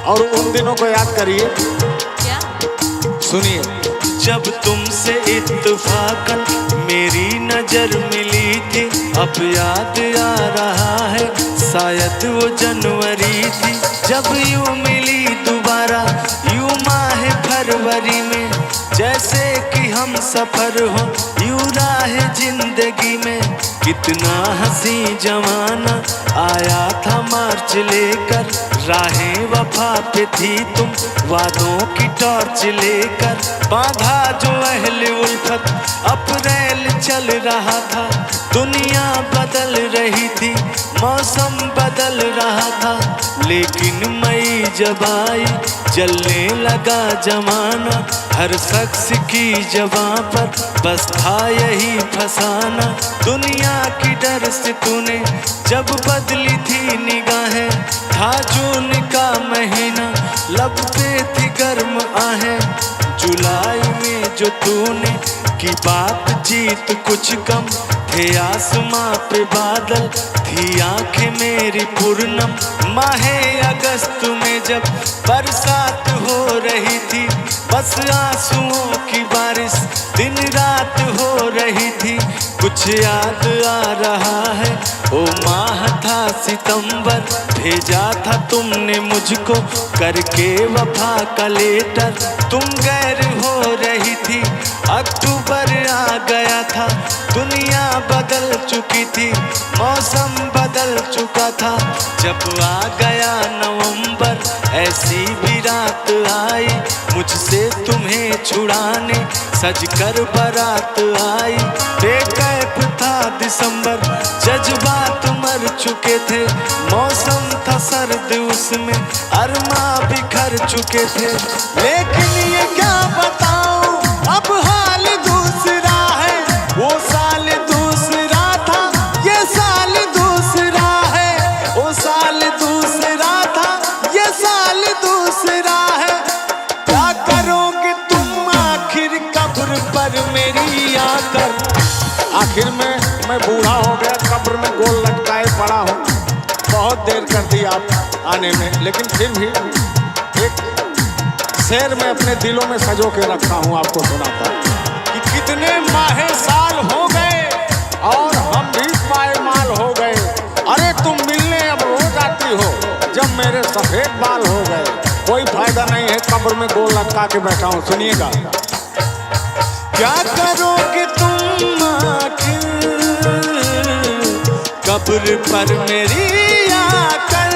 और उन दिनों को याद करिए। क्या? सुनिए। जब तुमसे इत्तफाकन मेरी नजर मिली थी, अब याद आ रहा है शायद वो जनवरी थी। जब यूं मिली दोबारा यूं माह फरवरी में, जैसे कि हम सफर हो यूं राह जिंदगी में। कितना हंसी जमाना आया था मार्च लेकर, राहें वफा पे थी तुम वादों की टॉर्च लेकर। बांधा जो अहले उल्फत अप्रैल चल रहा था, दुनिया बदल रही थी मौसम बदल रहा था। लेकिन मई जब आई जलने लगा जमाना, हर शख्स की जबां पर बस था यही फसाना। दुनिया की डर से तूने जब बदली थी निगाहें, था जून का महीना लब पे थी गर्म आहें। जुलाई में जो तूने की बातचीत कुछ कम, थे आसमां पे बादल थी आंखें मेरी पूर्णम। माहे अगस्त में जब बरसात हो रही थी, बस आंसुओं की बारिश दिन रात हो रही थी। कुछ याद आ रहा है ओ माह था सितंबर, भेजा था तुमने मुझको करके वफा का लेटर। तुम गैर हो रही थी अक्टूबर आ गया था, दुनिया बदल चुकी थी मौसम बदल चुका था। जब आ गया नवंबर ऐसी भी रात आई, मुझसे तुम्हें छुड़ाने सजकर बारात आई। बेकैफ था दिसंबर जज्बात मर चुके थे, मौसम था सर्द उसमें अरमा बिखर चुके थे। लेकिन ये क्या बताऊं अब हाल दूसरा है, वो साल दूसरा था ये साल दूसरा है। वो साल दूसरा था ये साल दूसरा है। क्या करोगे तुम आखिर कब्र पर मेरी आकर। आखिर में मैं बूढ़ा हो गया, कब्र में गोल लटकाए पड़ा हूँ। बहुत देर कर दी आप आने में, लेकिन फिर भी एक शेर में अपने दिलों में सजो के रखा हूँ, आपको सुनाता कि कितने माहे साल हो गए और हम भी पायमाल हो गए। अरे तुम मिलने अब रोज आती हो जब मेरे सफेद बाल हो गए। कोई फायदा नहीं है कब्र में गोल लटका के बैठा हूँ। सुनिएगा। क्या करोगे तुम आखिर कब्र पर मेरी आकर।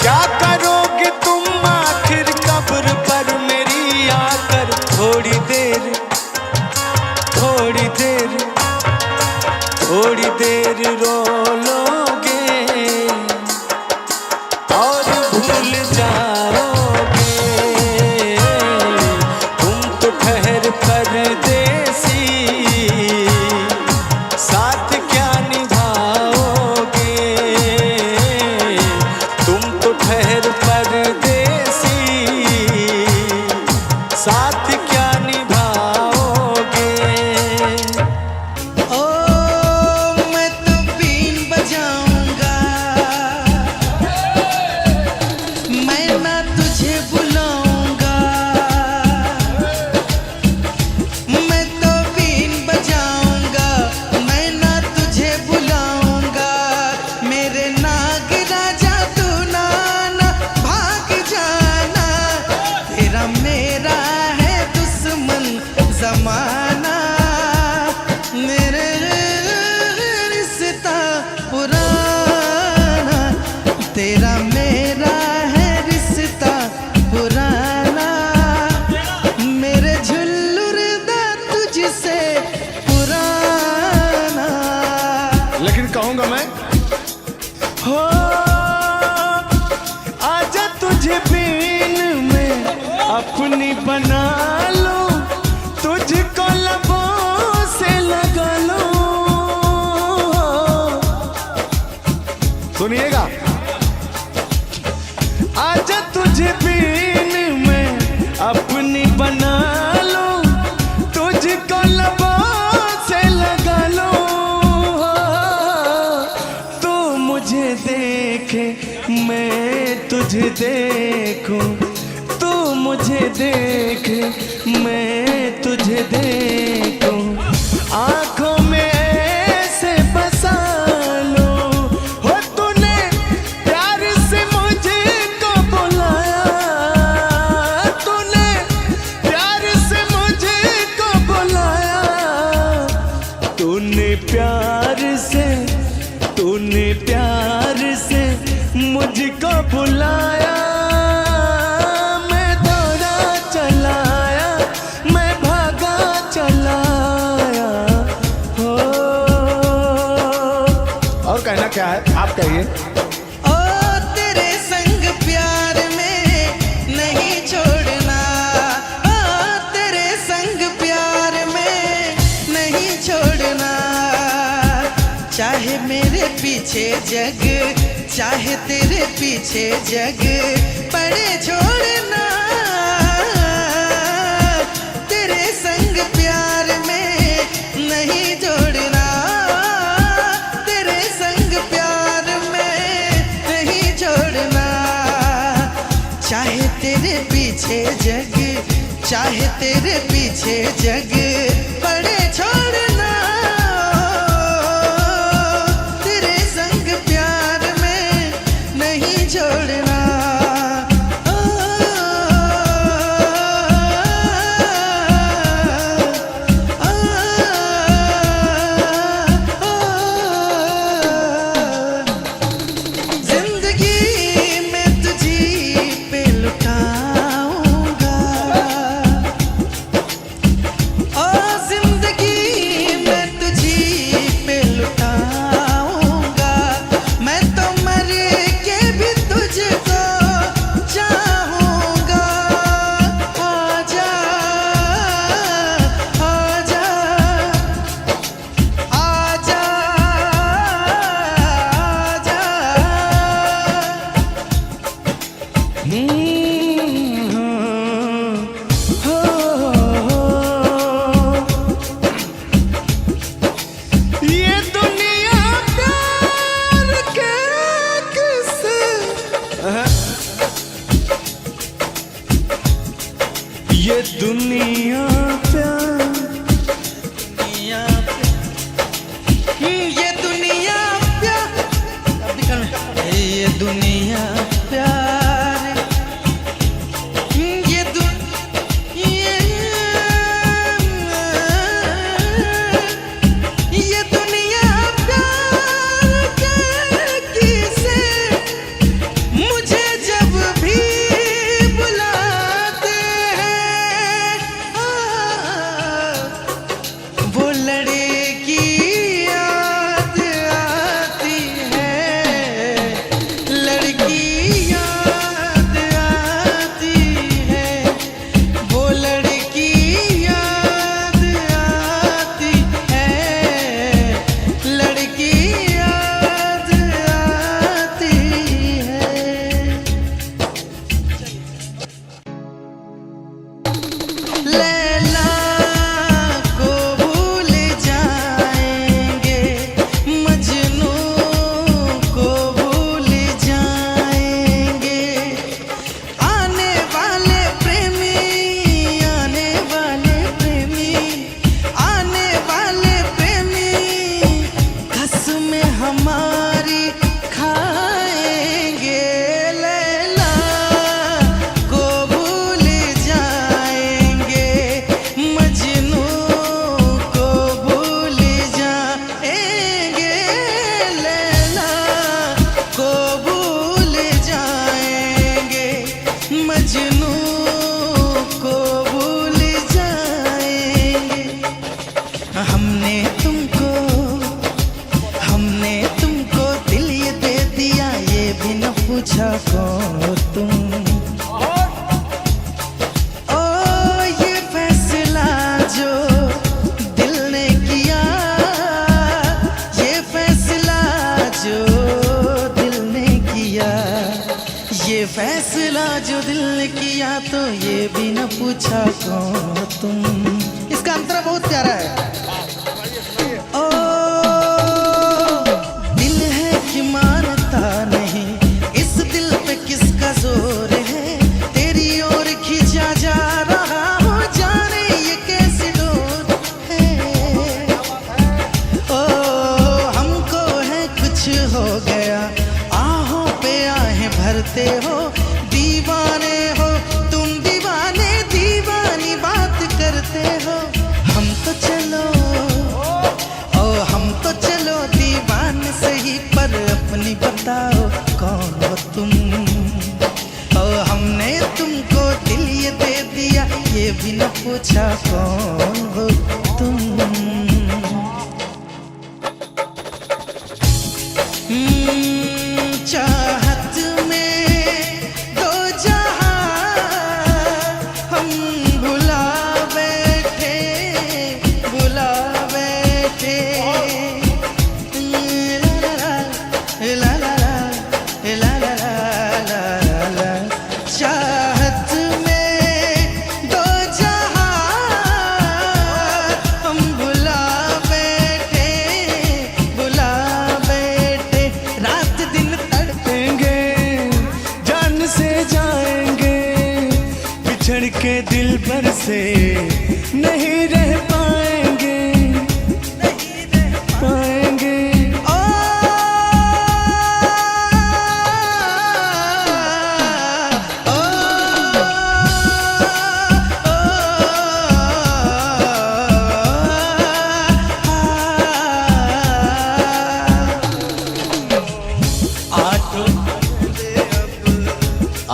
क्या करोगे तुम आखिर कब्र पर मेरी आकर। थोड़ी देर थोड़ी देर थोड़ी देर रो लोगे और भूल जाओगे। तुम तो ठहर परदेसी साथ क्या निभाओगे। तुम तो ठहर परदेसी साथ क्या निभाओगे। ओ मैं तो बीन बजाऊंगा, मैं ना तुझे बुलाऊंगा। मैं तो बीन बजाऊंगा, मैं ना तुझे बुलाऊंगा। मेरे नाग राजा तू ना भाग जाना, तेरा मेरा है दुश्मन जमाना। मेरे रिश्ता पुराना, तेरा मेरा है रिश्ता पुराना। मेरे झुल्लुर दा तुझसे पुराना। लेकिन कहूँगा मैं हो आजा तुझे बीन में अपनी बना लो, तुझको लबों से लगा लो। सुनिएगा। आजा तुझे बीन में अपनी बना लो, तुझको लबों से लगा लो। तो मुझे देखे मैं तुझे देखूं, तू मुझे देख, मैं तुझे देखूं, आंखों में ऐसे बसा लूं। हो तूने प्यार से मुझको बुलाया, तूने प्यार से मुझको बुलाया, तूने प्यार से मुझको बुलाया। मैं दौड़ा चलाया, मैं भागा चलाया हो। और कहना क्या है, आप कहिए। ओ तेरे संग प्यार में नहीं छोड़ना, ओ तेरे संग प्यार में नहीं छोड़ना। चाहे मेरे पीछे जग, चाहे तेरे पीछे जग पड़े छोड़ना। तेरे संग प्यार में नहीं जोड़ना, तेरे संग प्यार में नहीं छोड़ना। चाहे तेरे पीछे जग, चाहे तेरे पीछे जग पड़े छोड़ना। तेरे संग प्यार में नहीं छोड़ना। जिंदगी में तुझी पे लुटाऊंगा, ओ जिंदगी में तुझी पे लुटाऊंगा। मैं तो मर के भी तुझको चाहूंगा। आजा आजा आजा ये दुनिया प्यार के किसे, ये दुनिया प्यार, ये दुनिया प्यार, ये दुनिया प्यार, ये दुनिया प्यार के किसे। मुझे जब भी बुलाते हैं, वो लड़की याद आती है, लड़की याद आती है, वो लड़की याद आती है, लड़की याद आती है। लैला को भूल जाएंगे, मजनू को भूल जाएंगे। आने वाले प्रेमी, आने वाले प्रेमी, आने वाले प्रेमी कसमें हमारी खाएंगे। लैला को भूल जाएंगे, मजनू को भूल जाएंगे। लैला को भूल जाएंगे, मजनू को भूल जाएंगे। हमने तुमको दिल ये दे दिया, ये भी न पूछा कौन हो तुम। ओ ये फैसला जो दिल ने किया, ये फैसला जो दिल ने किया, ये फैसला जो दिल ने किया, तो ये भी न पूछा कौन हो तुम। इसका अंतर बहुत प्यारा है। ओ दिल है कि मानता नहीं, इस दिल पे किसका भरते हो, दीवाने हो तुम दीवाने, दीवानी बात करते हो। हम तो चलो हम तो चलो दीवाने सही, पर अपनी बताओ कौन हो तुम। हमने तुमको दिल ये दे दिया, ये भी न पूछा कौन हो तुम। चाहत में दो जहां हम भुला बैठे, भुला बैठे। ला ला ला ला ला ला ला ला। चाहत में दो जहां हम भुला बैठे, भुला बैठे। रात दिन तड़पेंगे, जान से जाएंगे, बिछड़ के दिल भर से नहीं रह पाएंगे, नहीं रह पाएंगे।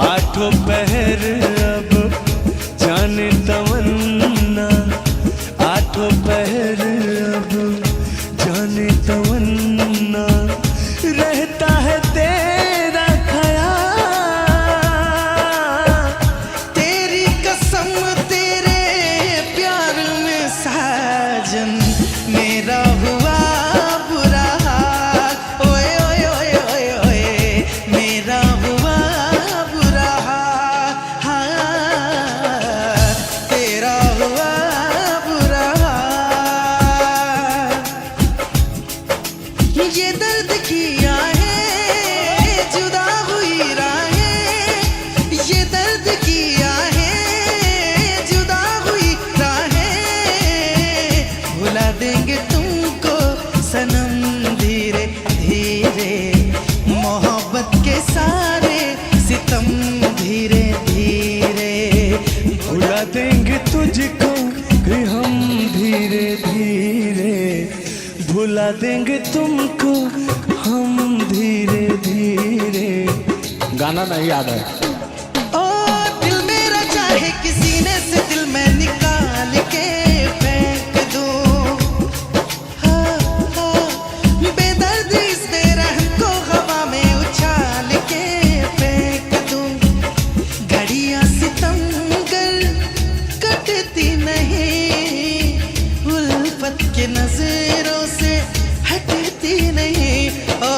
आठों पहर अब जाने तमन्ना, आठों पहर अब जाने तमन्ना, रहता है तेरा ख्याल। तेरी कसम तेरे प्यार में साजन, मेरा हुआ बुरा हाल। ओए ओए ओए ओए ओए, मेरा हुआ बुरा हाल, तेरा हुआ बुरा हाल। ये दर्द किया है जुदा हुई राहें, ये दर्द किया है जुदा हुई राहें। भुला देंगे तुमको सनम धीरे धीरे, मोहब्बत के सारे सितम धीरे धीरे। भुला देंगे तुझको कि हम धीरे धीरे, भुला देंगे तुमको हम धीरे धीरे। गाना नहीं याद है। ओ दिल मेरा चाहे किसी ने से दिल मैं निकाल के फेंक दूं। हाँ, हाँ, बेदर्द इस बेरहम को हवा में उछाल के फेंक दूं। घड़ियां सितमगर कटती नहीं, उल्फत के नजरों से हटती नहीं। ओ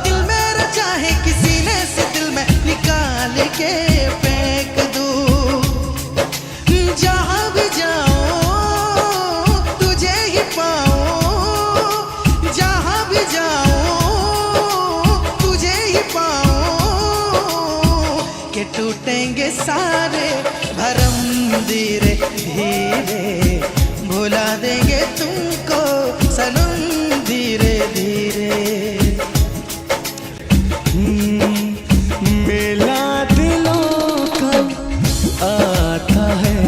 दिल मेरा चाहे किसी ने से दिल में निकाल के फेंक दूं। जहां भी जाऊं तुझे ही पाऊं, जहां भी जाऊं तुझे ही पाऊं। के टूटेंगे सारे भरम धीरे धीरे, भुला देंगे तुमको सनम धीरे धीरे। मेला दिलों का आता है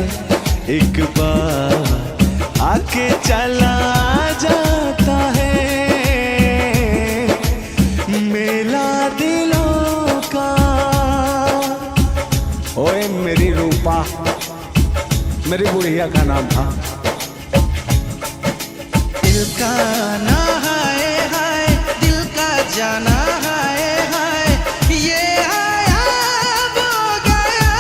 एक बार, आके चला जाता है। मेला दिलों का। ओए मेरी रूपा, मेरी बुढ़िया का नाम था। दिल का ना हाय हाय, दिल का जाना हाय हाय, ये आया वो गया,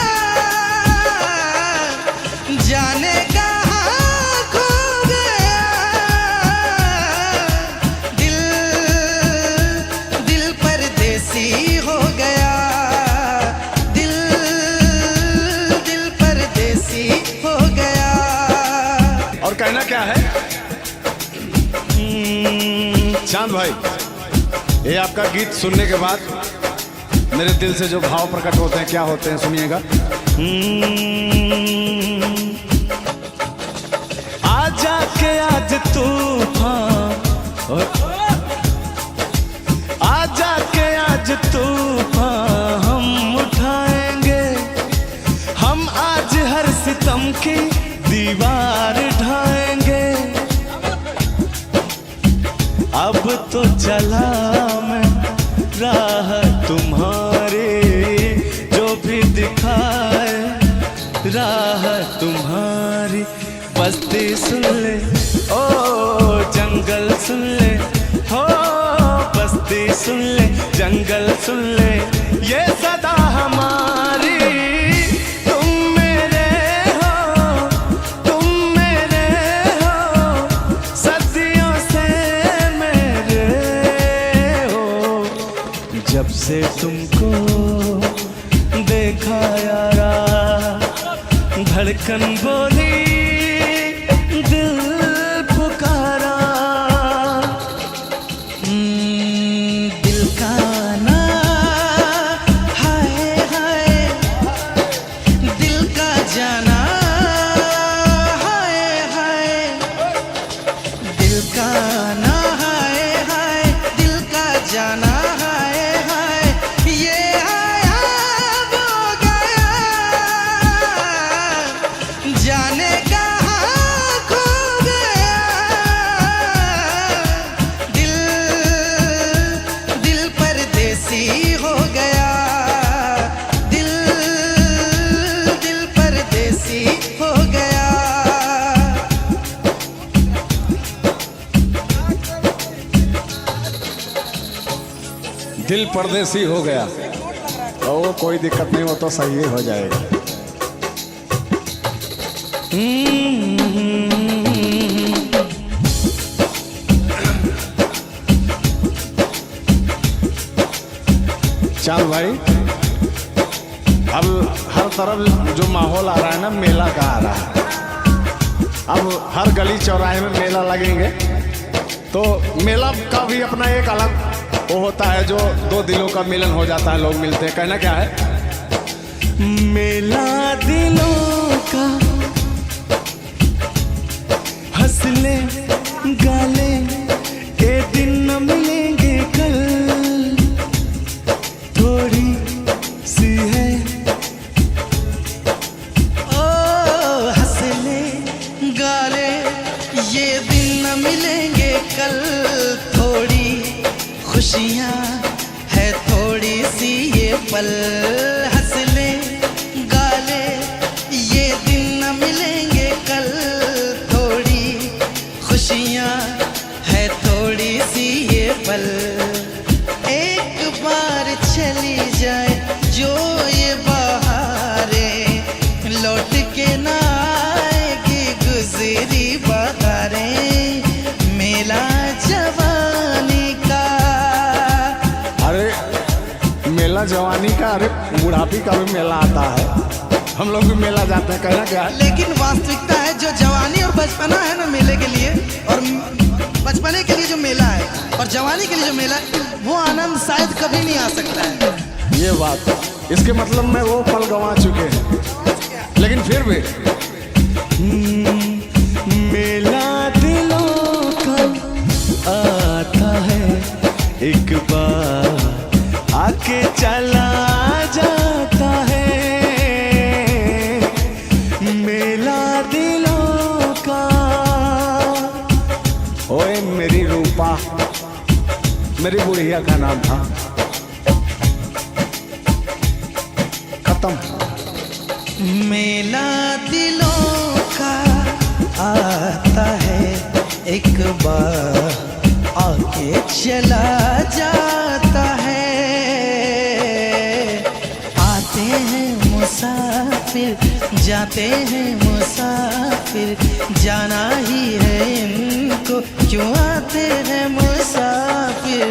जाने कहाँ खो गया। दिल दिल परदेसी हो गया, दिल दिल परदेसी हो गया। और कहना क्या है चांद भाई, ये आपका गीत सुनने के बाद मेरे दिल से जो भाव प्रकट होते हैं क्या होते हैं सुनिएगा। आजा के आज तूफान, आजा के आज तूफान, हम की दीवार ढाएंगे। अब तो चला मैं राह तुम्हारी, जो भी दिखाए राह तुम्हारी। बस्ती सुन ले ओ जंगल सुन ले, हो बस्ती सुन ले जंगल सुन ले, ये सदा हमारी। तुम मेरे हो, तुम मेरे हो, सदियों से मेरे हो। जब से तुमको देखा यारा, धड़कन बोली दिल पुकारा। दिल का ना हाय हाय, दिल का जाना हाय हाय, दिल का ना हाय हाय, दिल का जाना हाय हाय, ये अब हो गया जाने कहाँ खो गया। दिल दिल परदेसी हो गया, दिल दिल परदेसी हो गया। दिल परदेसी हो गया, तो वो कोई दिक्कत नहीं, वो तो सही हो जाएगा। चल भाई, अब हर तरफ जो माहौल आ रहा है ना, मेला का आ रहा है। अब हर गली चौराहे में मेला लगेंगे, तो मेला का भी अपना एक अलग वो होता है, जो दो दिलों का मिलन हो जाता है, लोग मिलते हैं। कहना क्या है? मेला दिलों का, हंसले गाले के दिन न मिलेंगे कल, थोड़ी सी है ओ हंसले गाले ये दिन न मिलेंगे कल, थोड़ी खुशियाँ है थोड़ी सी ये पल। हंसले गाले ये दिन न मिलेंगे कल, थोड़ी खुशियाँ है थोड़ी सी ये पल। एक बार चली जाए जो ये बहारें, लौट के ना आएगी गुजरी बहारें। मेला जवानी का, अरे मेला जवानी का, अरे बुढ़ापी का भी मेला आता है, हम लोग भी मेला जाते हैं। कहना क्या है? लेकिन वास्तविकता है जो जवानी और बचपना है ना मेले के लिए, और बचपने के लिए जो मेला है और जवानी के लिए जो मेला है, वो आनंद शायद कभी नहीं आ सकता है। ये बात, इसके मतलब में वो पल गंवा चुके हैं, लेकिन फिर भी मेला दिलों का आता है, एक बार आके चला जाता है। मेला दिलों का, ओए मेरी रूपा, मेरी बुढ़िया का नाम था, खत्म। मेला दिलों का आता है, एक बार आके चला जाता है। आते हैं मुसाफिर, जाते हैं मुसाफिर, जाना ही है इनको, क्यों आते हैं मुसाफिर।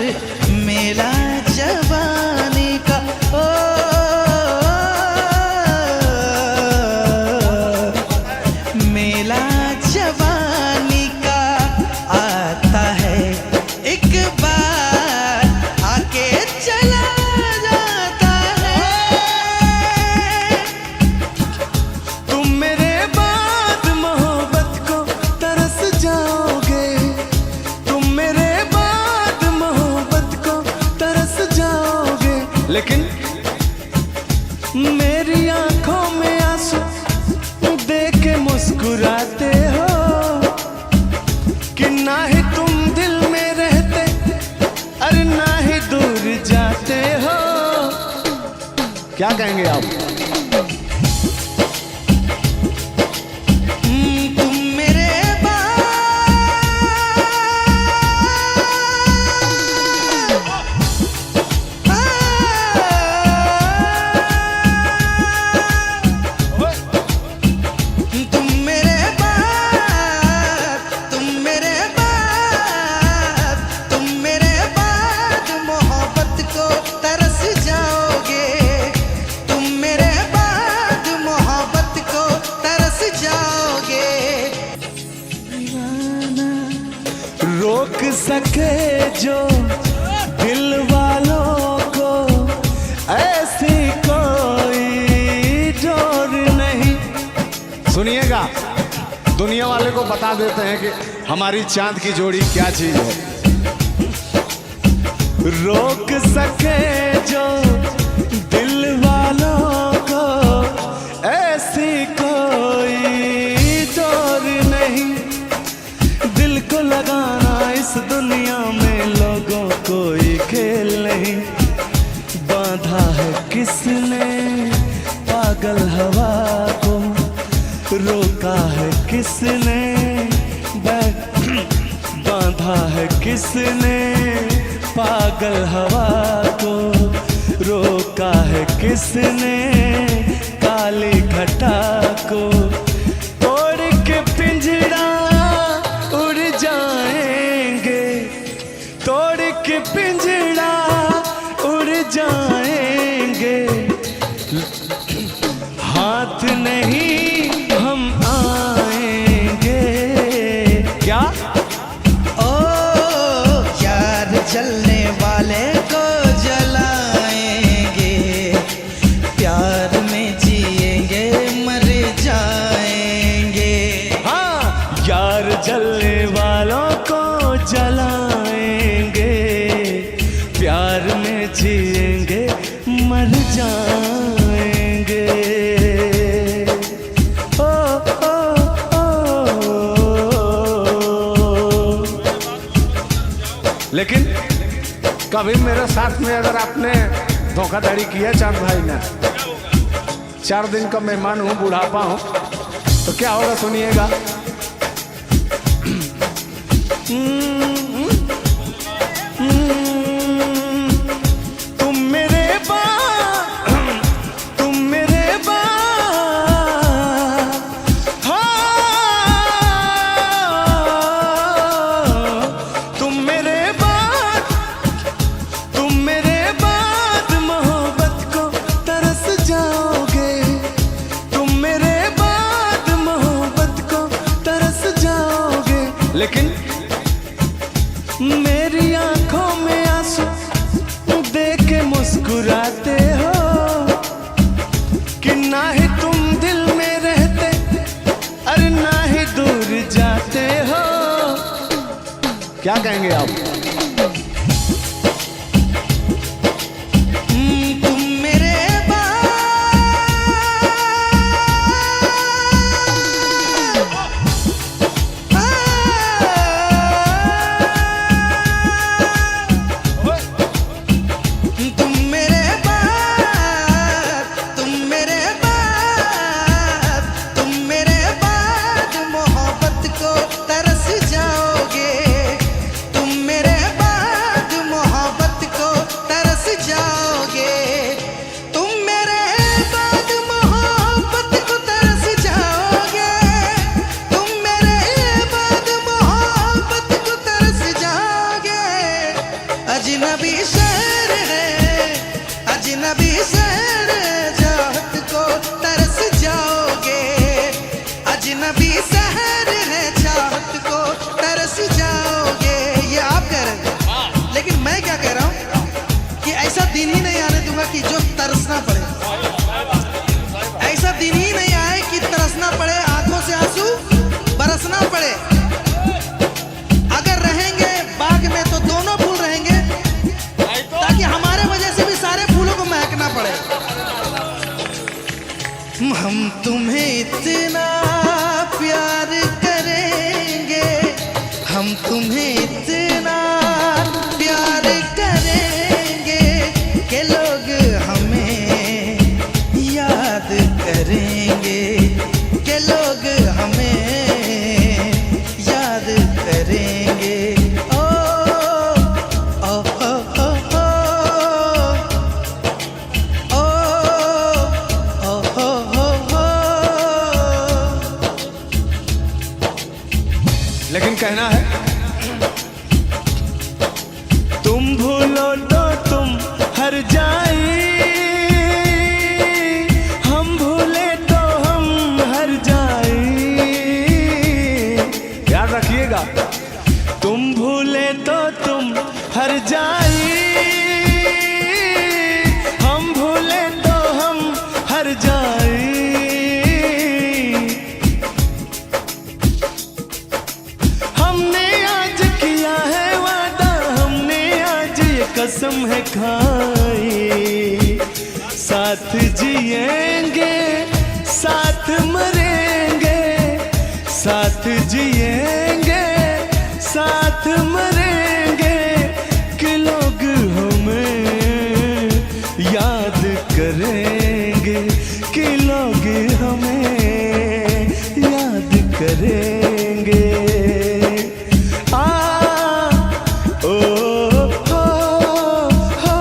मेला जवानी का, ओ मेला जवानी का आता है, एक बार आके चला जाता है। तुम मेरे बाद मोहब्बत को तरस जाओगे, तुम मेरे बाद मोहब्बत को तरस जाओगे। लेकिन मेरी आंखों में आंसू देख के मुस्कुराते हो कि ना ही तुम दिल में रहते, अरे ना ही दूर जाते हो। क्या कहेंगे आप? तुम मेरे रोक सके जो दिल वालों को ऐसी कोई डोर नहीं। सुनिएगा, दुनिया वाले को बता देते हैं कि हमारी चांद की जोड़ी क्या चीज है। रोक सके जो दिल वालों को ऐसी कोई डोर नहीं। दिल को लगाना इस दुनिया में लोगों कोई खेल नहीं। बांधा है किसने पागल हवा को, रोका है किसने बांधा है किसने पागल हवा को, रोका है किसने काली घटा को। तोड़ के पिंजरा उड़ जाएंगे, तोड़ के पिंजरा उड़ जाएंगे, हाथ नहीं हम आएंगे। क्या? ओ यार जलने वाले को जलाएंगे, प्यार में जिएंगे मर जाएंगे। हाँ, यार जलने वालों को जलाएंगे, प्यार में जिएंगे मर जाएंगे। ओ, ओ, ओ, लेकिन कभी मेरे साथ में अगर आपने धोखाधड़ी किया चांद भाई ने, 4 दिन का मेहमान हूँ, बुढ़ापा हूँ, तो क्या होगा सुनिएगा। तुम मेरे तुम मेरे तुम मेरे बाद मोहब्बत को तरस जाओगे। तुम मेरे बाद मोहब्बत को तरस जाओगे। लेकिन मेरी आंखों में आंसू देख के मुस्कुराते हो कि ना ही तुम दिल में रहते, अरे ना ही दूर जाते हो। क्या कहेंगे आप? तुम मेरे मोहब्बत को तरस जाओगे। तुम मेरे बाद मोहब्बत को तरस जाओगे। तुम मेरे बाद मोहब्बत को तरस जाओगे। तुम मेरे बाद मोहब्बत को तरस जाओगे। अजनबी शहर है, अजनबी शहर चाहत को तरस जाओगे। अजनबी शहर है चाहत को तरस जाओगे। ये आप कह रहे हैं, लेकिन मैं क्या कह रहा हूं कि ऐसा दिन ही नहीं आने दूंगा कि जो तरसना पड़े। ऐसा दिन ही नहीं आए कि तरसना पड़े, आंखों से आंसू बरसना पड़े। अगर रहेंगे बाग में तो दोनों फूल रहेंगे, ताकि हमारे वजह से भी सारे फूलों को महकना पड़े। हम तुम्हें इतना प्यार करेंगे हम तुम्हें इतना प्यार करेंगे कि लोग हमें याद करेंगे, कि लोग हमें याद करेंगे। ओ ओ ओ ओ ओ ओ ओ ओ ओ। लेकिन कहना है तुम भूलो तो तुम हर जाए, हम भूले तो हम हर जाए। याद रखिएगा, तुम भूले तो तुम हर जाए, हम भूले तो हम हर जाए। हमने आज किया है वादा, हमने आज ये कसम है खाई, साथ जिएंगे साथ मरेंगे, साथ जिएंगे साथ मरेंगे, कि लोग हमें याद करेंगे, कि लोग हमें याद करेंगे। आ ओ हो हो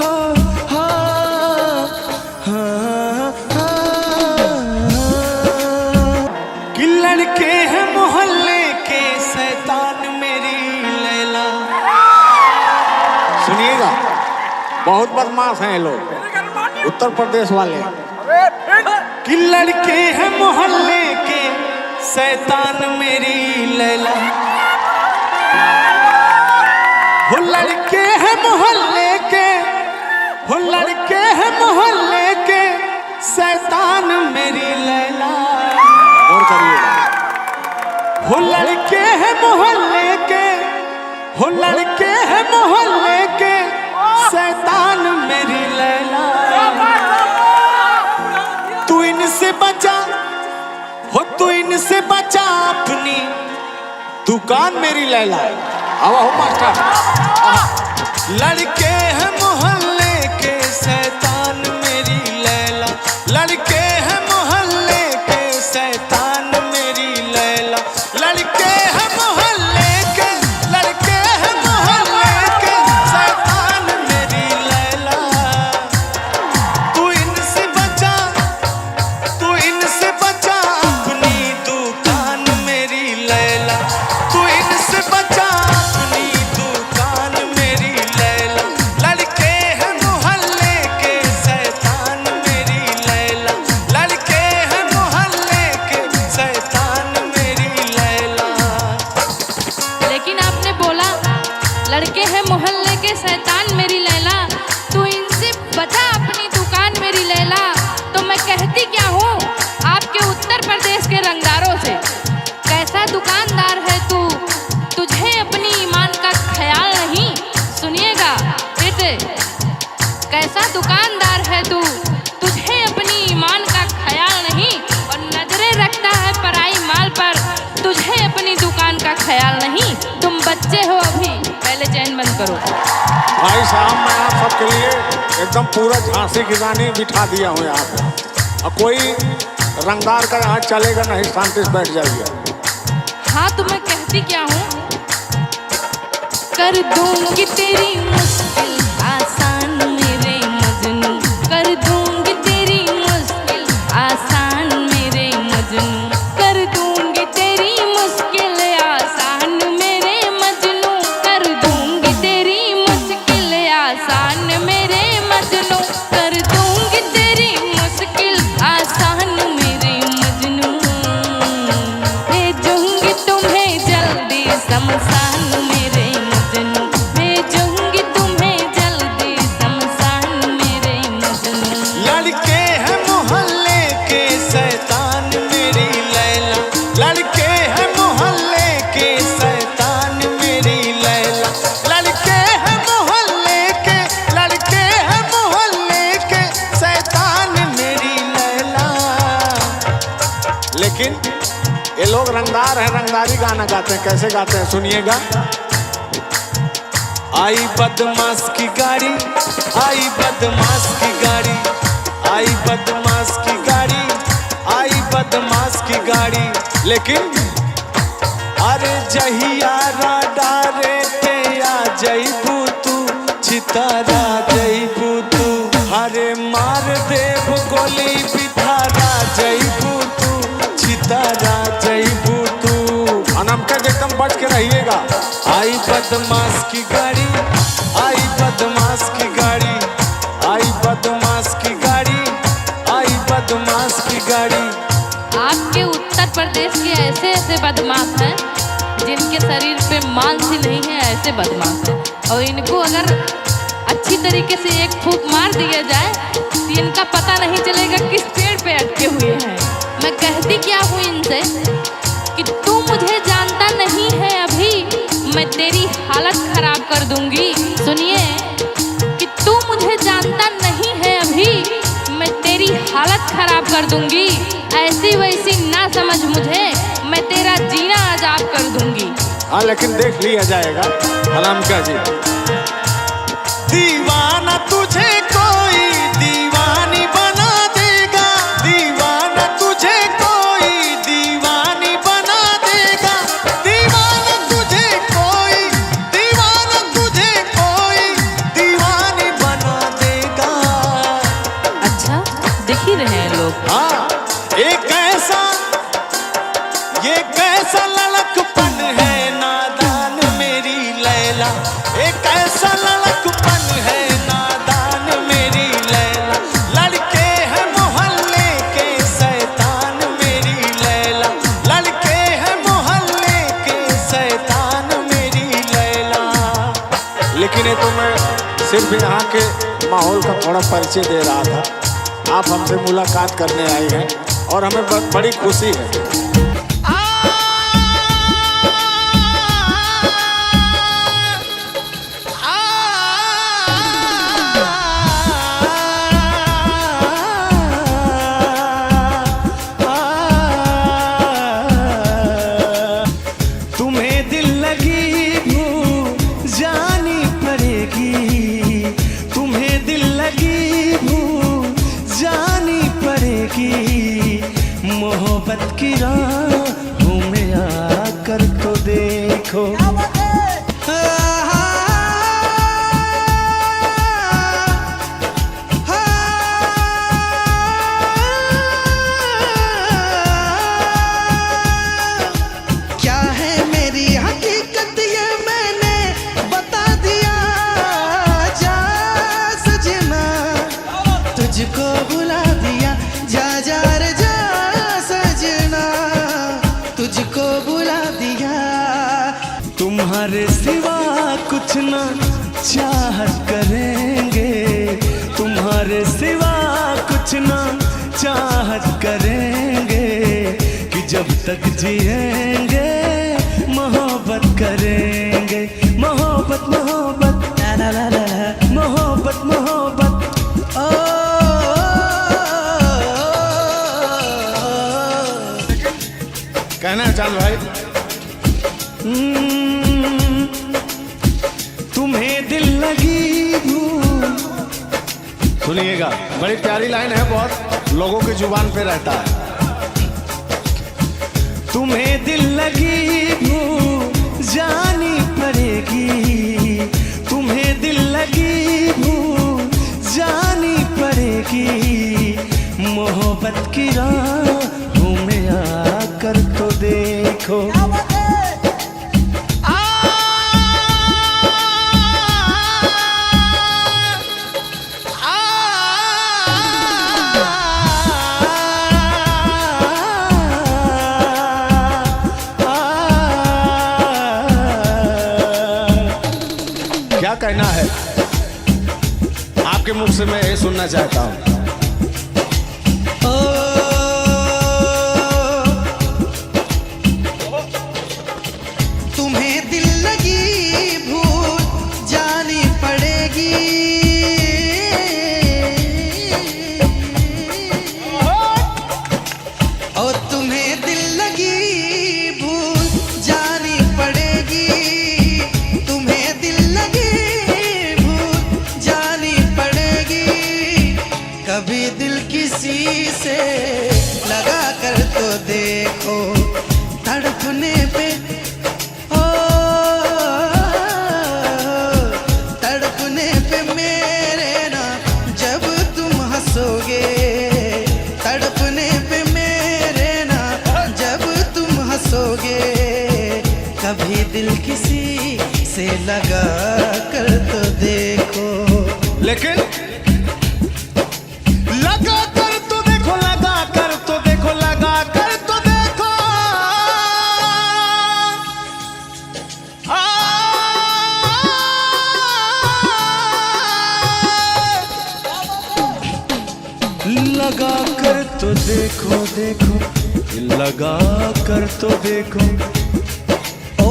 हो हा हा कि लड़के हैं मोहल्ले के शैतान मेरी लैला। सुनिएगा, बहुत बदमाश हैं ये लोग, उत्तर प्रदेश वाले। कि लड़के हैं मोहल्ले के शैतान मेरी लैला, हो लड़के हैं मोहल्ले के, हो लड़के हैं मोहल्ले के शैतान मेरी लैला। और करिएगा, हो लड़के हैं मोहल्ले के, हो लड़के हैं मोहल्ले के शैतान मेरी लैला। तू इनसे बचा, हो तू इनसे बचा अपनी दुकान मेरी लैला। अब हो मास्टर, लड़के हैं मोहल्ले के शैतान मेरी लैला, लड़के हैं मोहल्ले के शैतान मेरी लैला, लड़के हैं मोहल्ले के, लड़के हैं मोहल्ले के शैतान मेरी लैला। तू इनसे बचा, तू इनसे बचा अपनी दुकान मेरी लैला, तू इनसे बचा अपनी दुकान मेरी लैला। लड़के हैं मोहल्ले के शैतान मेरी लैला, लड़के हैं मोहल्ले के शैतान मेरी लैला। लेकिन आपने बोला लड़के हैं मोहल्ले के शैतान मेरी लैला, तू इनसे बचा अपनी दुकान मेरी लैला। तो मैं कहती क्या हूँ आपके उत्तर प्रदेश के रंगदारों से, कैसा दुकानदार है तू, तुझे अपनी ईमान का ख्याल नहीं। सुनिएगा बेटे, कैसा दुकानदार है तू, तुझे अपनी ईमान का ख्याल नहीं, और नजरें रखता है पराई माल पर, तुझे अपनी दुकान का ख्याल नहीं। तुम बच्चे हो अभी, पहले चैन बंद करो। भाई साहब मैं आप सबके लिए एकदम पूरा झांसी की रानी बिठा दिया हूँ यहाँ पे। अब कोई रंगदार का यहाँ चलेगा नहीं, शांति से बैठ जाइए। हाँ तो मैं कहती क्या हूँ, कर दूंगी तेरी मुश्किल आसान मेरे मजनू, कर दूंगी तेरी मुश्किल आसान मेरे मजनू, कर दूंगी तेरी मुश्किल आसान मेरे मजनू, कर दूंगी तेरी मुश्किल आसान मेरे मजनू, कर दूंगी तेरी मुश्किल आसान मेरे मजनू। भेजूंगी तुम्हें जल्दी शमशान मेरे मजनू, भेजूंगी तुम्हें जल्दी शमशान मेरे मजनू। लड़के हैं मोहल्ले के शैतान मेरी लैला, लड़के हैं मोहल्ले के शैतान मेरी लैला, लड़के हैं मोहल्ले के, लड़के हैं मोहल्ले के शैतान मेरी लैला। लेकिन ये लोग रंगदार हैं, रंगदारी गाना गाते हैं। कैसे गाते हैं सुनिएगा। आई बदमाश की गाड़ी, आई बदमाश की गाड़ी, आई बदमाश की गाड़ी, आई बदमाश की गाड़ी। लेकिन अरे जहिया डारे ते आ जईबू तू, चितारा जईबू तू, हरे मार देव गोली बिधारा जईबू तू, चितारा जईबू तू। अनमके एकदम बच के रहिएगा। आई बदमाश की गाड़ी, आई बदमाश की गाड़ी, आई बदमाश की गाड़ी, आई बदमाश की गाड़ी। आपके उत्तर प्रदेश के ऐसे ऐसे बदमाश हैं जिनके शरीर पे मांस ही नहीं है, ऐसे बदमाश हैं। और इनको अगर अच्छी तरीके से एक फूंक मार दिया जाए तो इनका पता नहीं चलेगा किस पेड़ पे अटके हुए हैं। मैं कहती क्या हूँ इनसे कि तू मुझे जानता नहीं है अभी, मैं तेरी हालत खराब कर दूंगी। सुनिए कि तू मुझे जानता नहीं है अभी, मैं तेरी हालत खराब कर दूंगी। ऐसी वैसी ना समझ मुझे, मैं तेरा जीना आजाद कर दूंगी। हाँ लेकिन देख लिया जाएगा। अनमका जी दीवाना तुझे कोई दीवानी बना देगा, दीवाना तुझे कोई दीवानी बना देगा, दीवाना तुझे कोई, दीवाना तुझे कोई दीवानी बना देगा। अच्छा दिख ही रहे हैं लोग। हाँ एक ऐसा, ये कैसा लड़कपन है नादान मेरी लैला, एक ऐसा लड़कपन है नादान मेरी लैला, लड़के हैं मोहल्ले के शैतान मेरी लैला, लड़के हैं मोहल्ले के शैतान मेरी लैला। लेकिन ये तो मैं सिर्फ यहाँ के माहौल का थोड़ा परिचय दे रहा था। आप हमसे मुलाकात करने आई हैं और हमें बड़ी खुशी है। तुम्हें दिल लगी भूल जानी पड़ेगी, तुम्हें दिल लगी भूल जानी पड़ेगी, मोहब्बत की राहों में आकर तो देखो। क्या है मेरी हकीकत ये मैंने बता दिया, जा सजना तुझको बुला दिया, जा जा रे जा सजना तुझको बुला दिया। तुम्हारे सिवा कुछ ना चाहत करेंगे, तुम्हारे सिवा कुछ ना चाहत करेंगे, कि जब तक जिएंगे मोहब्बत करेंगे, मोहब्बत मोहब्बत ला ला ला ला, मोहब्बत मोहब्बत। ओ कहना है चांद भाई। तुम्हें दिल लगी भूल। सुनिएगा, बड़ी प्यारी लाइन है, बहुत लोगों की जुबान पे रहता है। तुम्हें दिल लगी भूल जानी पड़ेगी, तुम्हें दिल लगी भूल जानी पड़ेगी, मोहब्बत की राहों में आकर तो देखो। क्या कहना है आपके मुख से, मैं ये सुनना चाहता हूँ। तुम्हें दिल लगी भूल जानी पड़ेगी, और तुम्हें दिल लगी किसी से लगा कर तो देखो, तड़पने पे ओ तड़पने पे मेरे ना जब तुम हंसोगे, तड़पने पे मेरे ना जब तुम हंसोगे, कभी दिल किसी से लगा कर तो देखो। लेकिन लगा कर तो देखो, लगा कर तो देखो, लगा कर तो देखो, लगा कर तो देखो देखो, लगा कर तो देखो, ओ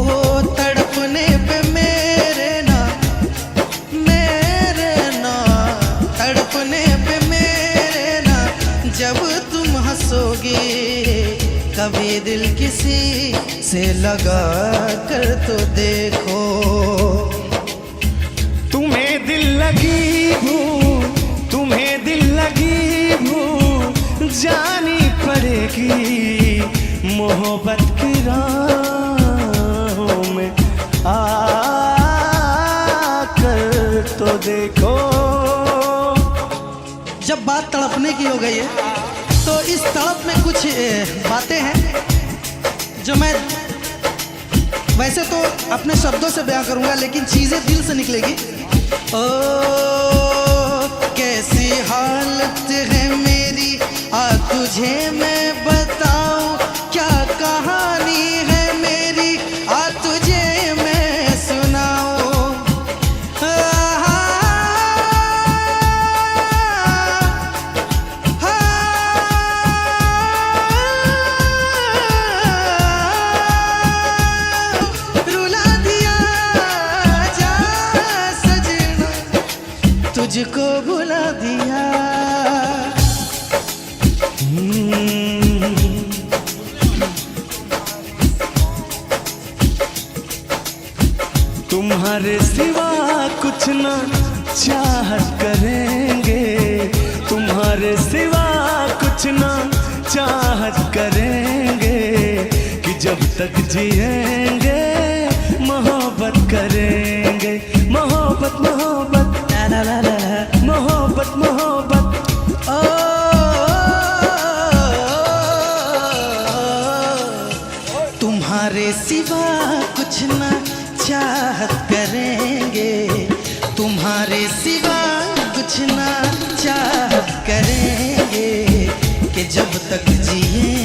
तड़पने पे मेरे ना तड़पने पे मेरे ना जब तुम हंसोगे, कभी दिल किसी से लगा कर तो देखो। तुम्हें दिल लगी भूल, तुम्हें दिल लगी भूल जानी पड़ेगी, मोहब्बत की राहों में आकर तो देखो। जब बात तड़पने की हो गई है तो इस तड़प में कुछ बातें हैं जो मैं वैसे तो अपने शब्दों से बयां करूंगा, लेकिन चीजें दिल से निकलेगी। ओ कैसी हालत है मेरी, आ तुझे मैं बताऊं, क्या कहानी है मेरी, आ तुझे मैं सुनाऊं। रुला दिया जा सजना, तुझको भुला दिया। तुम्हारे सिवा कुछ ना चाहत करेंगे, तुम्हारे सिवा कुछ ना चाहत करेंगे, कि जब तक जिएंगे मोहब्बत करेंगे, मोहब्बत मोहब्बत ला ला ला ला, मोहब्बत मोहब्बत। तुम्हारे सिवा कुछ ना चाहत करेंगे, तुम्हारे सिवा कुछ ना चाहत करेंगे, कि जब तक जिए